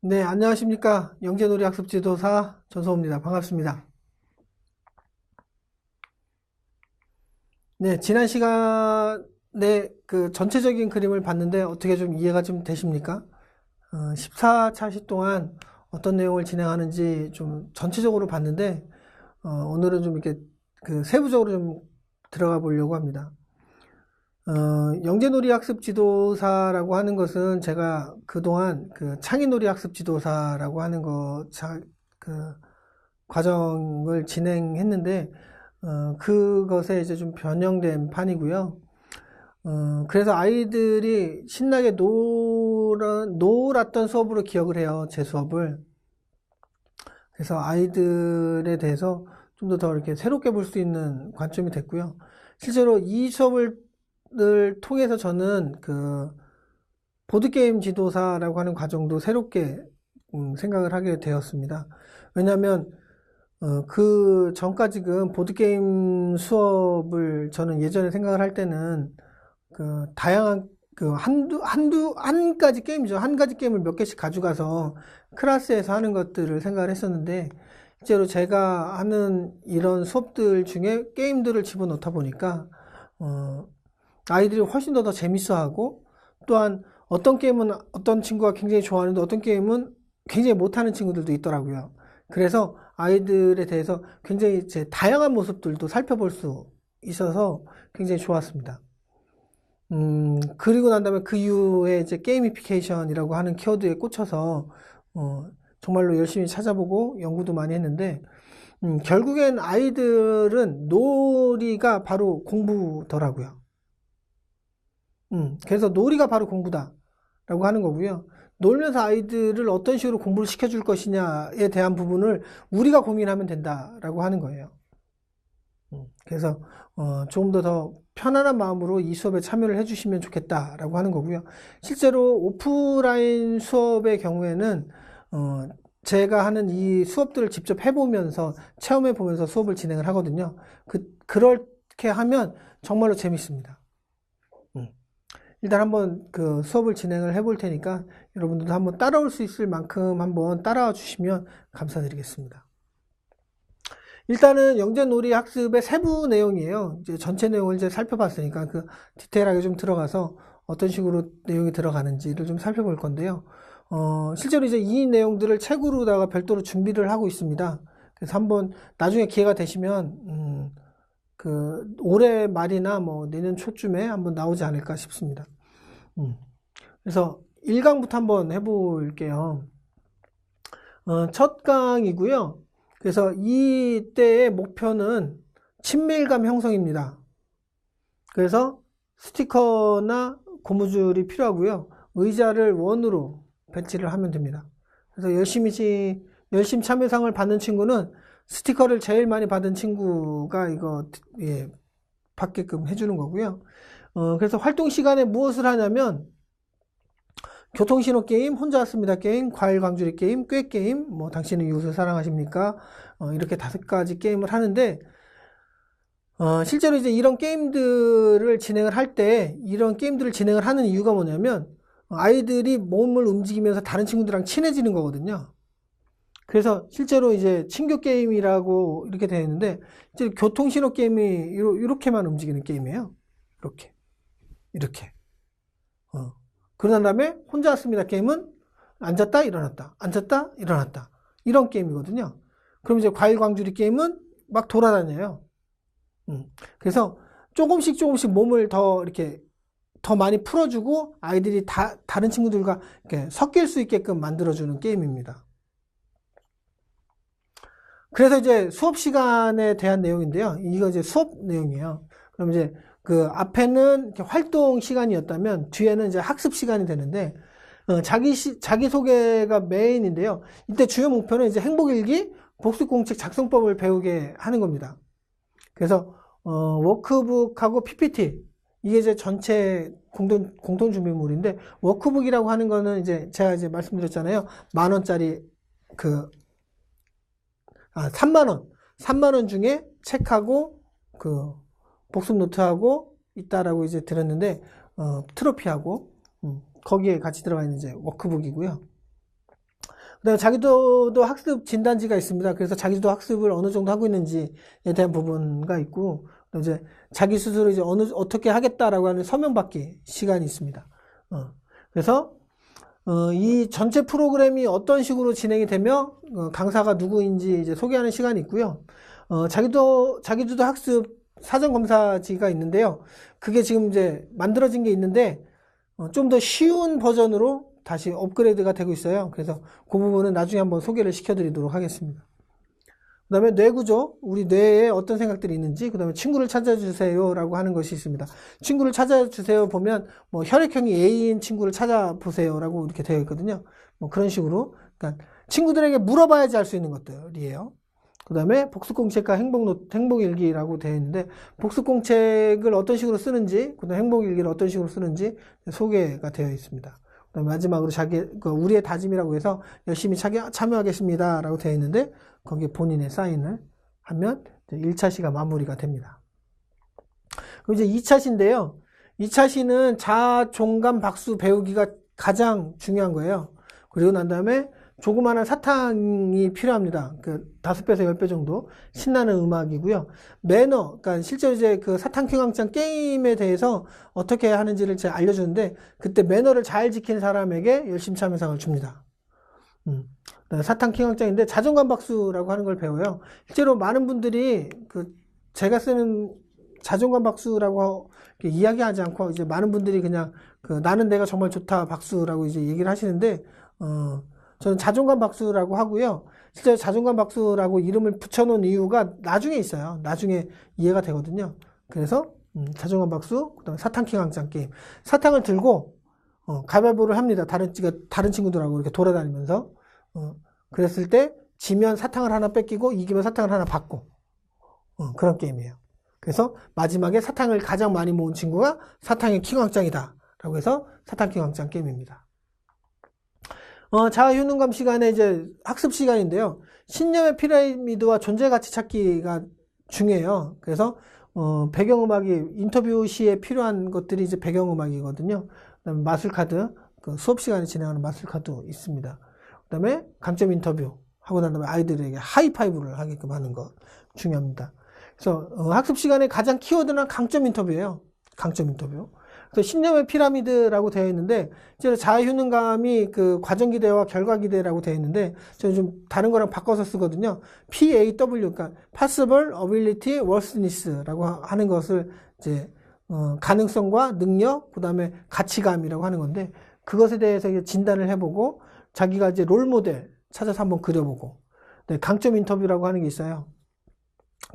네, 안녕하십니까. 영재놀이 학습 지도사 전소호입니다. 반갑습니다. 네, 지난 시간에 그 전체적인 그림을 봤는데 어떻게 좀 이해가 좀 되십니까? 14차시 동안 어떤 내용을 진행하는지 좀 전체적으로 봤는데, 오늘은 좀 이렇게 그 세부적으로 좀 들어가 보려고 합니다. 영재놀이 학습 지도사라고 하는 것은 제가 그동안 그 창의놀이 학습 지도사라고 하는 그 과정을 진행했는데, 그것에 이제 좀 변형된 판이고요. 그래서 아이들이 신나게 놀았던 수업으로 기억을 해요, 제 수업을. 그래서 아이들에 대해서 좀 더 이렇게 새롭게 볼 수 있는 관점이 됐고요. 실제로 이 수업을 통해서 저는 그 보드게임 지도사라고 하는 과정도 새롭게 생각을 하게 되었습니다. 왜냐하면 그 전까지금 보드게임 수업을 저는 예전에 생각을 할 때는 그 다양한 그 한 가지 게임이죠. 한 가지 게임을 몇 개씩 가져가서 클래스에서 하는 것들을 생각을 했었는데, 실제로 제가 하는 이런 수업들 중에 게임들을 집어넣다 보니까, 아이들이 훨씬 더 재밌어 하고, 또한 어떤 게임은 어떤 친구가 굉장히 좋아하는데 어떤 게임은 굉장히 못하는 친구들도 있더라고요. 그래서 아이들에 대해서 굉장히 제 다양한 모습들도 살펴볼 수 있어서 굉장히 좋았습니다. 그리고 난 다음에 그 이후에 이제 게이미피케이션이라고 하는 키워드에 꽂혀서, 정말로 열심히 찾아보고 연구도 많이 했는데, 결국엔 아이들은 놀이가 바로 공부더라고요. 그래서 놀이가 바로 공부다라고 하는 거고요. 놀면서 아이들을 어떤 식으로 공부를 시켜줄 것이냐에 대한 부분을 우리가 고민하면 된다라고 하는 거예요. 그래서 조금 더 편안한 마음으로 이 수업에 참여를 해주시면 좋겠다라고 하는 거고요. 실제로 오프라인 수업의 경우에는 제가 하는 이 수업들을 직접 해보면서 체험해 보면서 수업을 진행을 하거든요. 그렇게 하면 정말로 재밌습니다. 일단 한번 그 수업을 진행을 해볼 테니까 여러분들도 한번 따라올 수 있을 만큼 한번 따라와 주시면 감사드리겠습니다. 일단은 영재놀이 학습의 세부 내용이에요. 이제 전체 내용을 이제 살펴봤으니까 그 디테일하게 좀 들어가서 어떤 식으로 내용이 들어가는지를 좀 살펴볼 건데요. 실제로 이제 이 내용들을 책으로다가 별도로 준비를 하고 있습니다. 그래서 한번 나중에 기회가 되시면, 그 올해 말이나 뭐 내년 초쯤에 한번 나오지 않을까 싶습니다. 그래서 1강부터 한번 해볼게요. 첫 강이고요. 그래서 이때의 목표는 친밀감 형성입니다. 그래서 스티커나 고무줄이 필요하고요. 의자를 원으로 배치를 하면 됩니다. 그래서 열심히 참여상을 받는 친구는 스티커를 제일 많이 받은 친구가 이거 받게끔 해주는 거고요. 그래서 활동 시간에 무엇을 하냐면 교통신호 게임, 혼자 왔습니다 게임, 과일 광주리 게임, 꾀 게임, 뭐 당신은 이웃을 사랑하십니까? 이렇게 5가지 게임을 하는데, 실제로 이제 이런 게임들을 진행을 할 때, 이런 게임들을 진행을 하는 이유가 뭐냐면, 아이들이 몸을 움직이면서 다른 친구들이랑 친해지는 거거든요. 그래서 실제로 이제 친교 게임이라고 이렇게 되어 있는데, 이제 교통신호 게임이 이렇게만 움직이는 게임이에요. 이렇게. 그런 다음에 혼자 왔습니다 게임은 앉았다 일어났다 앉았다 일어났다 이런 게임이거든요. 그럼 이제 과일 광주리 게임은 막 돌아다녀요. 그래서 조금씩 몸을 이렇게 더 많이 풀어주고 아이들이 다른 친구들과 이렇게 섞일 수 있게끔 만들어주는 게임입니다. 그래서 이제 수업 시간에 대한 내용인데요. 이거 이제 수업 내용이에요. 그럼 이제 그 앞에는 이렇게 활동 시간이었다면 뒤에는 이제 학습 시간이 되는데, 자기소개가 메인인데요. 이때 주요 목표는 이제 행복일기, 복습공책 작성법을 배우게 하는 겁니다. 그래서 워크북하고 PPT, 이게 이제 전체 공통 준비물인데, 워크북이라고 하는 거는 이제 제가 이제 말씀드렸잖아요. 10,000원짜리 3만원 중에 책하고 그 복습 노트하고 있다라고 이제 들었는데, 트로피하고 거기에 같이 들어가 있는 이제 워크북이고요. 그다음에 자기도도 학습 진단지가 있습니다. 그래서 자기도 학습을 어느 정도 하고 있는지에 대한 부분가 있고, 또 이제 자기 스스로 이제 어떻게 하겠다라고 하는 서명 받기 시간이 있습니다. 그래서 이 전체 프로그램이 어떤 식으로 진행이 되며 강사가 누구인지 이제 소개하는 시간이 있고요. 자기도도 학습 사전 검사지가 있는데요. 그게 지금 이제 만들어진 게 있는데 좀 더 쉬운 버전으로 다시 업그레이드가 되고 있어요. 그래서 그 부분은 나중에 한번 소개를 시켜드리도록 하겠습니다. 그 다음에 뇌구조, 우리 뇌에 어떤 생각들이 있는지, 그 다음에 친구를 찾아주세요 라고 하는 것이 있습니다. 친구를 찾아주세요 보면 뭐 혈액형이 A인 친구를 찾아보세요 라고 이렇게 되어 있거든요. 뭐 그런 식으로, 그러니까 친구들에게 물어봐야지 알 수 있는 것들이에요. 그 다음에 복습공책과 행복일기라고 되어 있는데, 복습공책을 어떤 식으로 쓰는지, 그 다음에 행복일기를 어떤 식으로 쓰는지 소개가 되어 있습니다. 그 다음에 마지막으로 우리의 다짐이라고 해서 열심히 참여하겠습니다 라고 되어 있는데, 거기에 본인의 사인을 하면 1차 시가 마무리가 됩니다. 그럼 이제 2차 시인데요. 2차 시는 자존감 박수 배우기가 가장 중요한 거예요. 그리고 난 다음에 조그마한 사탕이 필요합니다. 그 5배에서 10배 정도 신나는 음악이고요. 매너, 그러니까 실제로 이제 그 사탕 킹왕짱 게임에 대해서 어떻게 하는지를 제가 알려주는데, 그때 매너를 잘 지킨 사람에게 열심 참여상을 줍니다. 사탕 킹왕짱인데 자존감 박수라고 하는 걸 배워요. 실제로 많은 분들이 제가 쓰는 자존감 박수라고 이야기하지 않고 이제 많은 분들이 그냥 나는 내가 정말 좋다 박수라고 이제 얘기를 하시는데, 저는 자존감 박수라고 하고요. 실제 자존감 박수라고 이름을 붙여놓은 이유가 나중에 있어요. 나중에 이해가 되거든요. 그래서 자존감 박수, 그다음에 사탕 킹왕짱 게임. 사탕을 들고 가위바위보를 합니다. 다른 친구들하고 이렇게 돌아다니면서. 그랬을 때 지면 사탕을 하나 뺏기고 이기면 사탕을 하나 받고 그런 게임이에요. 그래서 마지막에 사탕을 가장 많이 모은 친구가 사탕의 킹왕짱이다 라고 해서 사탕 킹왕짱 게임입니다. 자아효능감 시간에 이제 학습 시간인데요. 신념의 피라미드와 존재 가치 찾기가 중요해요. 그래서 배경음악이 인터뷰 시에 필요한 것들이 이제 배경음악이거든요. 그다음에 마술카드, 수업 시간에 진행하는 마술카드 있습니다. 그다음에 강점 인터뷰 하고 난 다음에 아이들에게 하이파이브를 하게끔 하는 것 중요합니다. 그래서 학습 시간에 가장 키워드는 강점 인터뷰예요. 강점 인터뷰. 그래서 신념의 피라미드라고 되어 있는데, 실제로 자아효능감이 과정 기대와 결과 기대라고 되어 있는데, 저는 좀 다른 거랑 바꿔서 쓰거든요. PAW, 그러니까 Possible, Ability, Worthiness라고 하는 것을 이제 가능성과 능력, 그 다음에 가치감이라고 하는 건데, 그것에 대해서 진단을 해보고 자기가 이제 롤 모델 찾아서 한번 그려보고, 네, 강점 인터뷰라고 하는 게 있어요.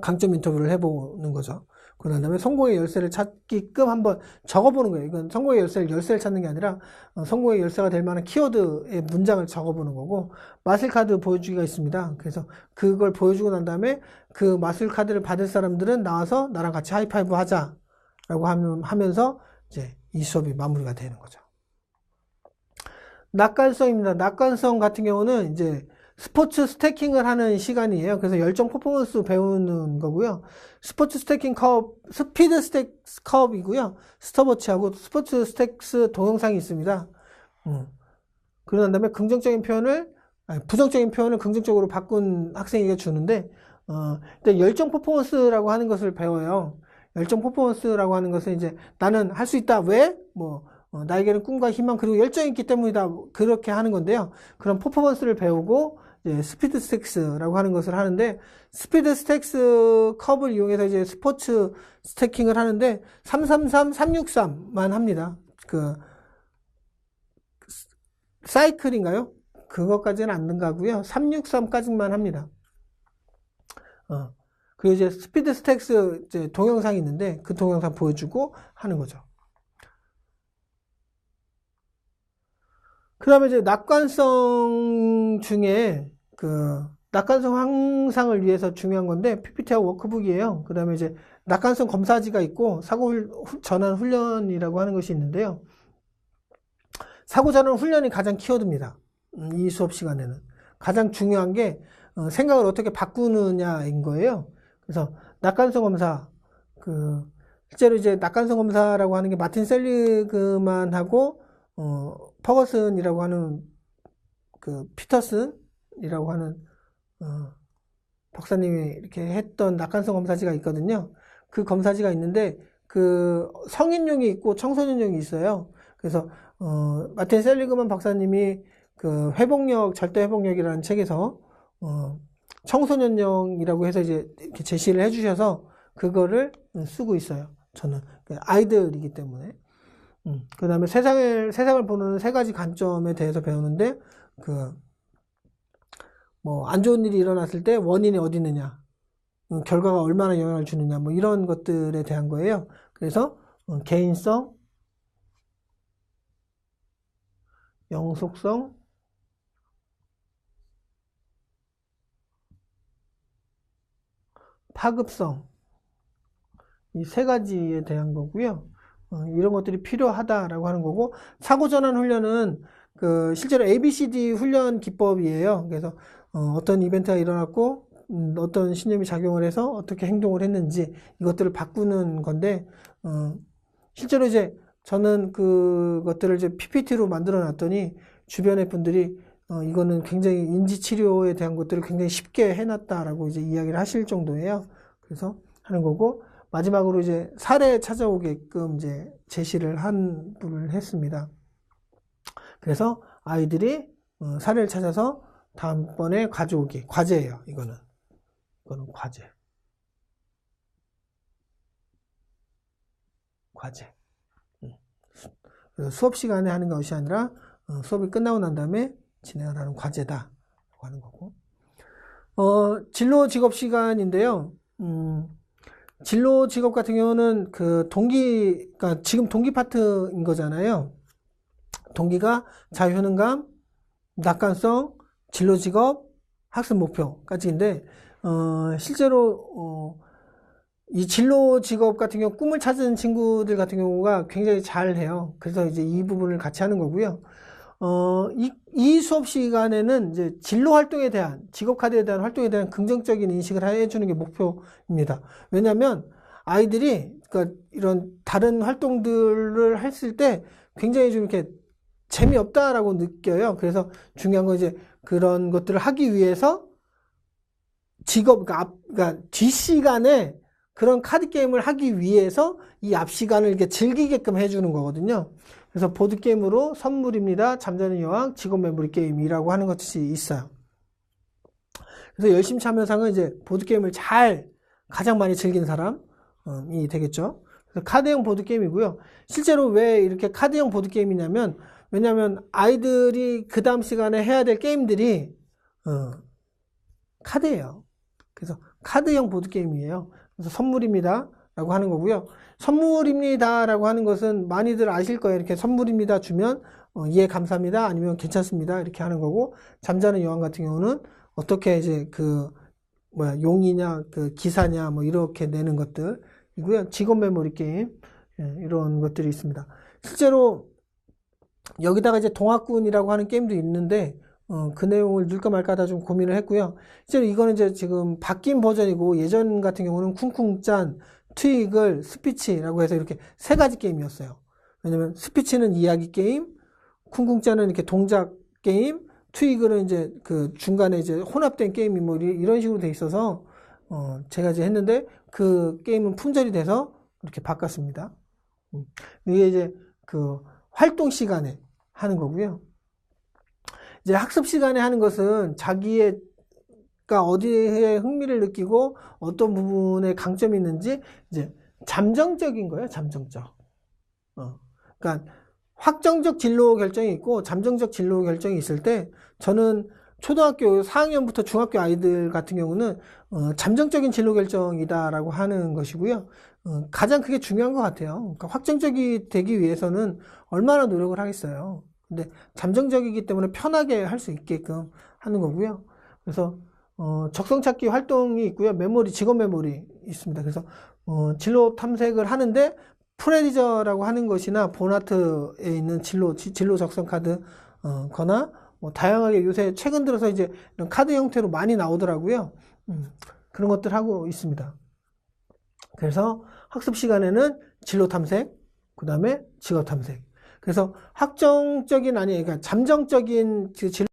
강점 인터뷰를 해보는 거죠. 그 다음에 성공의 열쇠를 찾기끔 한번 적어보는 거예요. 이건 성공의 열쇠를 찾는 게 아니라 성공의 열쇠가 될 만한 키워드의 문장을 적어보는 거고, 마술카드 보여주기가 있습니다. 그래서 그걸 보여주고 난 다음에 그 마술카드를 받을 사람들은 나와서 나랑 같이 하이파이브 하자라고 하면서 이제 이 수업이 마무리가 되는 거죠. 낙관성입니다. 낙관성 같은 경우는 이제 스포츠 스태킹을 하는 시간이에요. 그래서 열정 퍼포먼스 배우는 거고요. 스포츠 스태킹 컵, 스피드 스택 컵이고요. 스톱워치하고 스포츠 스택스 동영상이 있습니다. 그러고 난 다음에 부정적인 표현을 긍정적으로 바꾼 학생에게 주는데, 일단 열정 퍼포먼스라고 하는 것을 배워요. 열정 퍼포먼스라고 하는 것은 이제 나는 할 수 있다. 왜? 나에게는 꿈과 희망 그리고 열정이 있기 때문이다. 그렇게 하는 건데요. 그런 퍼포먼스를 배우고 이제 스피드 스택스라고 하는 것을 하는데, 스피드 스택스 컵을 이용해서 이제 스포츠 스태킹을 하는데 333, 363만 합니다. 사이클인가요? 그것까지는 안 들어가고요. 363까지만 합니다. 그리고 이제 스피드 스택스 이제 동영상이 있는데 그 동영상 보여주고 하는 거죠. 그 다음에 이제 낙관성 중에 낙관성 향상을 위해서 중요한 건데 PPT하고 워크북이에요. 그 다음에 이제 낙관성 검사지가 있고 사고 전환 훈련이라고 하는 것이 있는데요. 사고 전환 훈련이 가장 키워드입니다. 이 수업 시간에는 가장 중요한 게 생각을 어떻게 바꾸느냐인 거예요. 그래서 낙관성 검사, 실제로 이제 낙관성 검사라고 하는 게 마틴 셀리그만하고 퍼거슨이라고 하는 그 피터슨이라고 하는 박사님이 이렇게 했던 낙관성 검사지가 있거든요. 그 검사지가 있는데 그 성인용이 있고 청소년용이 있어요. 그래서 마틴 셀리그만 박사님이 그 회복력, 절대 회복력이라는 책에서 청소년용이라고 해서 이제 이렇게 제시를 해주셔서 그거를 쓰고 있어요. 저는 아이들이기 때문에. 그 다음에 세상을 보는 세 가지 관점에 대해서 배우는데 뭐 안 좋은 일이 일어났을 때 원인이 어디 있느냐, 결과가 얼마나 영향을 주느냐, 뭐 이런 것들에 대한 거예요. 그래서 개인성, 영속성, 파급성, 이 세 가지에 대한 거고요. 이런 것들이 필요하다라고 하는 거고, 사고전환 훈련은 실제로 ABCD 훈련 기법이에요. 그래서 어떤 이벤트가 일어났고 어떤 신념이 작용을 해서 어떻게 행동을 했는지 이것들을 바꾸는 건데, 실제로 이제 저는 그것들을 이제 PPT로 만들어 놨더니 주변의 분들이 이거는 굉장히 인지치료에 대한 것들을 굉장히 쉽게 해놨다라고 이제 이야기를 하실 정도예요. 그래서 하는 거고, 마지막으로 이제 사례 찾아오게끔 이제 제시를 한 분을 했습니다. 그래서 아이들이 사례를 찾아서 다음번에 가져오기. 과제예요. 이거는 과제. 그래서 수업 시간에 하는 것이 아니라 수업이 끝나고 난 다음에 진행을 하는 과제다라고 하는 거고. 진로 직업 시간인데요. 진로 직업 같은 경우는 그러니까 지금 동기 파트인 거잖아요. 동기가 자유효능감, 낙관성, 진로 직업, 학습 목표까지인데, 실제로, 이 진로 직업 같은 경우 꿈을 찾은 친구들 같은 경우가 굉장히 잘 해요. 그래서 이제 이 부분을 같이 하는 거고요. 이 수업 시간에는 이제 진로 활동에 대한, 직업 카드에 대한 활동에 대한 긍정적인 인식을 해주는 게 목표입니다. 왜냐면 아이들이, 그러니까 이런 다른 활동들을 했을 때 굉장히 좀 이렇게 재미없다라고 느껴요. 그래서 중요한 건 이제 그런 것들을 하기 위해서 그러니까 뒷시간에 그런 카드 게임을 하기 위해서 이 앞 시간을 이렇게 즐기게끔 해주는 거거든요. 그래서 보드게임으로 선물입니다. 잠자는 여왕, 직업 메모리 게임이라고 하는 것이 있어요. 그래서 열심히 참여상은 이제 보드게임을 가장 많이 즐긴 사람이 되겠죠. 그래서 카드형 보드게임이고요. 실제로 왜 이렇게 카드형 보드게임이냐면, 왜냐면 아이들이 그 다음 시간에 해야 될 게임들이 카드예요. 그래서 카드형 보드게임이에요. 그래서 선물입니다 라고 하는 거고요. 선물입니다 라고 하는 것은 많이들 아실 거예요. 이렇게 선물입니다 주면 예 감사합니다 아니면 괜찮습니다 이렇게 하는 거고, 잠자는 여왕 같은 경우는 어떻게 이제 용이냐 기사냐 뭐 이렇게 내는 것들이고요. 직업 메모리 게임, 이런 것들이 있습니다. 실제로 여기다가 이제 동학군이라고 하는 게임도 있는데 그 내용을 넣을까 말까 하다 좀 고민을 했고요. 실제로 이거는 이제 지금 바뀐 버전이고, 예전 같은 경우는 쿵쿵짠, 트위글, 스피치라고 해서 이렇게 세 가지 게임이었어요. 왜냐면 스피치는 이야기 게임, 쿵쿵짠은 이렇게 동작 게임, 트위글은 이제 그 중간에 이제 혼합된 게임이 뭐 이런 식으로 돼 있어서 제가 이제 했는데 그 게임은 품절이 돼서 이렇게 바꿨습니다. 이게 이제 그 활동 시간에 하는 거고요. 이제 학습 시간에 하는 것은 자기가 어디에 흥미를 느끼고 어떤 부분에 강점이 있는지 이제 잠정적인 거예요. 잠정적. 그러니까 확정적 진로 결정이 있고 잠정적 진로 결정이 있을 때, 저는 초등학교 4학년부터 중학교 아이들 같은 경우는 잠정적인 진로 결정이다라고 하는 것이고요. 가장 그게 중요한 것 같아요. 그러니까 확정적이 되기 위해서는 얼마나 노력을 하겠어요. 근데 잠정적이기 때문에 편하게 할 수 있게끔 하는 거고요. 그래서 적성찾기 활동이 있고요. 직업 메모리 있습니다. 그래서 진로 탐색을 하는데 프레디저라고 하는 것이나 보나트에 있는 진로 적성 카드 거나 뭐 다양하게 요새 최근 들어서 이제 이런 카드 형태로 많이 나오더라고요. 그런 것들 하고 있습니다. 그래서 학습 시간에는 진로 탐색, 그 다음에 직업 탐색. 그래서 확정적인 그러니까 잠정적인 진로